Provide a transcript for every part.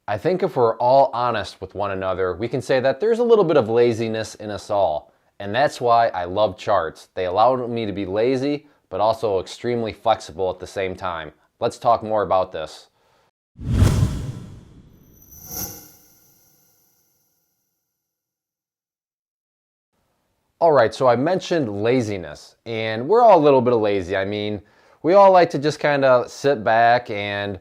I think if we're all honest with one another, we can say that there's a little bit of laziness in us all. And that's why I love charts. They allow me to be lazy, but also extremely flexible at the same time. Let's talk more about this. All right, so I mentioned laziness, and we're all a little bit lazy. I mean, we all like to just kind of sit back, and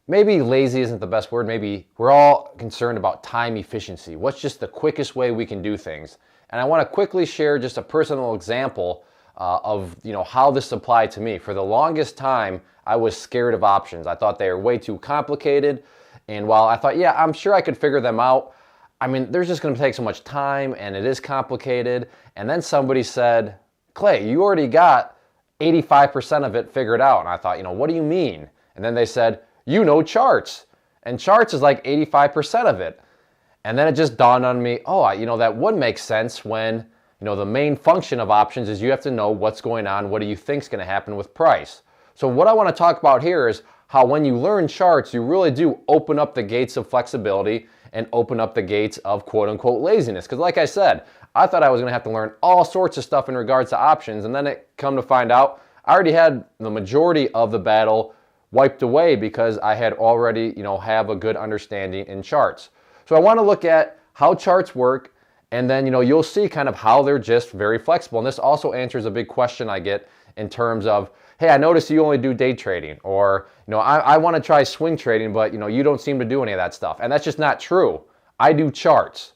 maybe lazy isn't the best word. Maybe we're all concerned about time efficiency. What's just the quickest way we can do things? And I want to quickly share just a personal example of how this applied to me. For the longest time, I was scared of options. I thought they were way too complicated, and while I thought, yeah, I'm sure I could figure them out, I mean, there's just going to take so much time, and it is complicated. And then somebody said, Clay, you already got 85% of it figured out. And I thought, what do you mean? And then they said, you know charts. And charts is like 85% of it. And then it just dawned on me, that would make sense when, the main function of options is you have to know what's going on, what do you think is going to happen with price. So what I want to talk about here is how when you learn charts, you really do open up the gates of flexibility and open up the gates of quote-unquote laziness. Because like I said, I thought I was going to have to learn all sorts of stuff in regards to options, and then it come to find out I already had the majority of the battle wiped away because I had already, have a good understanding in charts. So I want to look at how charts work, and then, you'll see kind of how they're just very flexible. And this also answers a big question I get in terms of, hey, I noticed you only do day trading, or, I want to try swing trading, but, you don't seem to do any of that stuff. And that's just not true. I do charts.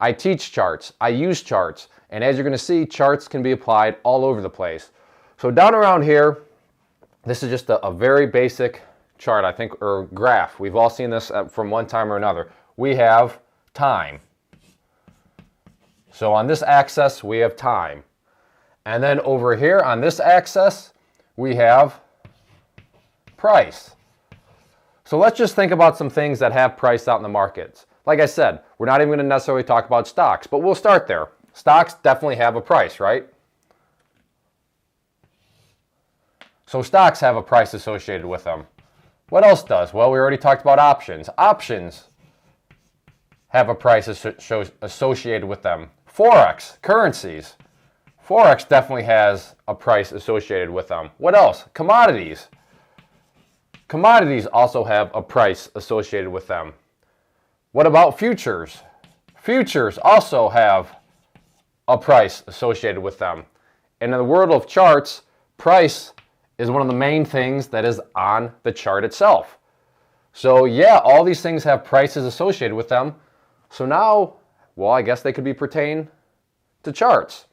I teach charts. I use charts. And as you're going to see, charts can be applied all over the place. So down around here, this is just a very basic chart, I think, or graph. We've all seen this from one time or another. We have time. So on this axis, we have time. And then over here on this axis, we have price. So let's just think about some things that have price out in the markets. Like I said, we're not even going to necessarily talk about stocks, but we'll start there. Stocks definitely have a price, right? So stocks have a price associated with them. What else does? Well, we already talked about options. Options have a price associated with them. Forex, currencies. Forex definitely has a price associated with them. What else? Commodities. Commodities also have a price associated with them. What about futures? Futures also have a price associated with them. And in the world of charts, price is one of the main things that is on the chart itself. So yeah, all these things have prices associated with them. So now, well, I guess they could be pertained to charts.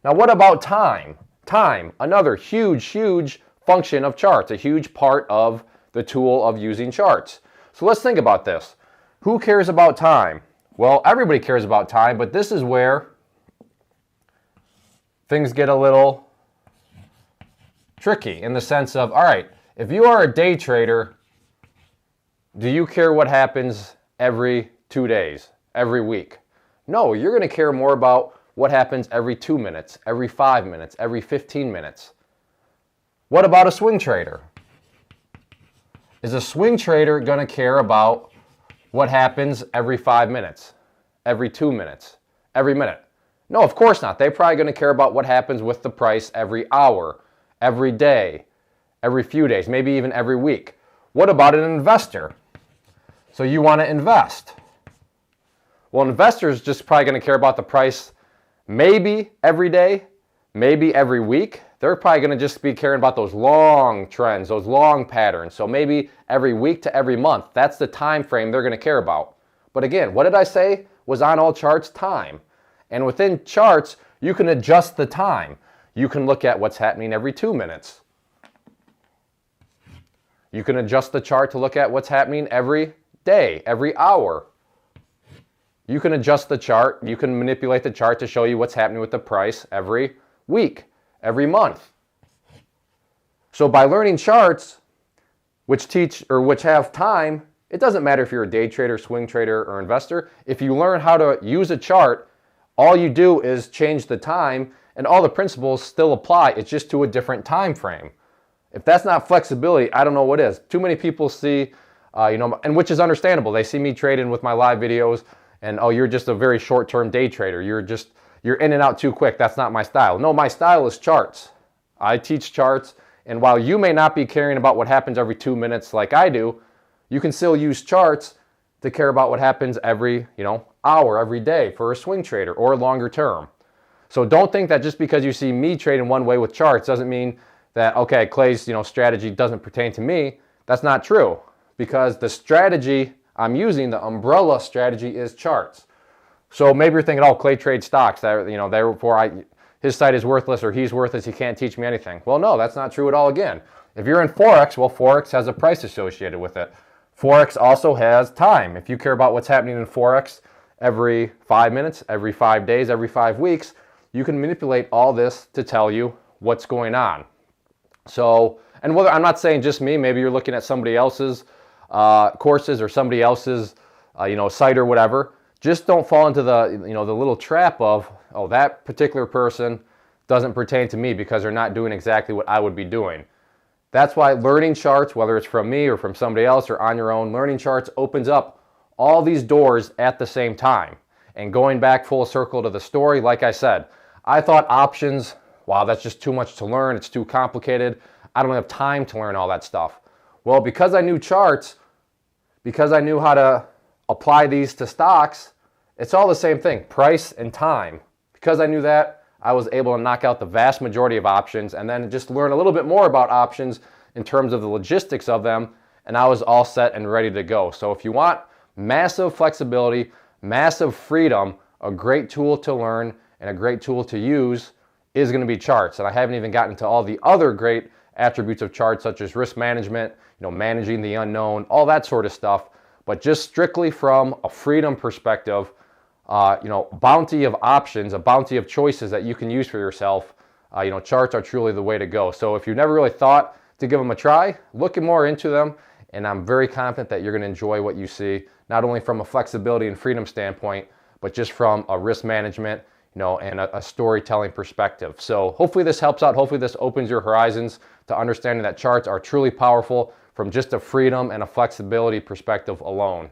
Now what about time? Time, another huge function of charts, a huge part of the tool of using charts. So let's think about this. Who cares about time? Well, everybody cares about time, but this is where things get a little tricky in the sense of, all right, if you are a day trader, do you care what happens every 2 days, every week? No, you're going to care more about what happens every 2 minutes, every 5 minutes, every 15 minutes. What about a swing trader? Is a swing trader going to care about what happens every 5 minutes, every 2 minutes, every minute? No, of course not. They're probably going to care about what happens with the price every hour, every day, every few days, maybe even every week. What about an investor? So you want to invest. Well, investors just probably going to care about the price maybe every day, maybe every week. They're probably going to just be caring about those long trends, those long patterns. So maybe every week to every month. That's the time frame they're going to care about. But again, what did I say was on all charts? Time. And within charts, you can adjust the time. You can look at what's happening every 2 minutes. You can adjust the chart to look at what's happening every day, every hour. You can adjust the chart. You can manipulate the chart to show you what's happening with the price every week, every month. So by learning charts, which have time, it doesn't matter if you're a day trader, swing trader, or investor. If you learn how to use a chart, all you do is change the time, and all the principles still apply. It's just to a different time frame. If that's not flexibility, I don't know what is. Too many people see and which is understandable. They see me trading with my live videos, and oh, you're just a very short-term day trader. You're in and out too quick. That's not my style. No, my style is charts. I teach charts, and while you may not be caring about what happens every 2 minutes like I do, you can still use charts to care about what happens every, hour, every day for a swing trader or longer term. So don't think that just because you see me trading one way with charts doesn't mean that, okay, Clay's, strategy doesn't pertain to me. That's not true, because the strategy I'm using, the umbrella strategy, is charts. So maybe you're thinking, oh, Clay trades stocks, therefore his site is worthless, or he's worthless, he can't teach me anything. Well, no, that's not true at all again. If you're in Forex, well, Forex has a price associated with it. Forex also has time. If you care about what's happening in Forex every 5 minutes, every 5 days, every 5 weeks, you can manipulate all this to tell you what's going on. So, and whether, I'm not saying just me, maybe you're looking at somebody else's courses or somebody else's, site or whatever. Just don't fall into the, the little trap of, oh, that particular person doesn't pertain to me because they're not doing exactly what I would be doing. That's why learning charts, whether it's from me or from somebody else or on your own, learning charts opens up all these doors at the same time. And going back full circle to the story, like I said, I thought options, wow, that's just too much to learn. It's too complicated. I don't have time to learn all that stuff. Well, because I knew charts, because I knew how to apply these to stocks, it's all the same thing, price and time. Because I knew that, I was able to knock out the vast majority of options and then just learn a little bit more about options in terms of the logistics of them, and I was all set and ready to go. So if you want massive flexibility, massive freedom, a great tool to learn and a great tool to use is going to be charts. And I haven't even gotten to all the other great attributes of charts, such as risk management, managing the unknown, all that sort of stuff. But just strictly from a freedom perspective, bounty of options, a bounty of choices that you can use for yourself, charts are truly the way to go. So if you've never really thought to give them a try, look more into them, and I'm very confident that you're going to enjoy what you see, not only from a flexibility and freedom standpoint, but just from a risk management, and a storytelling perspective. So hopefully this helps out. Hopefully this opens your horizons to understanding that charts are truly powerful from just a freedom and a flexibility perspective alone.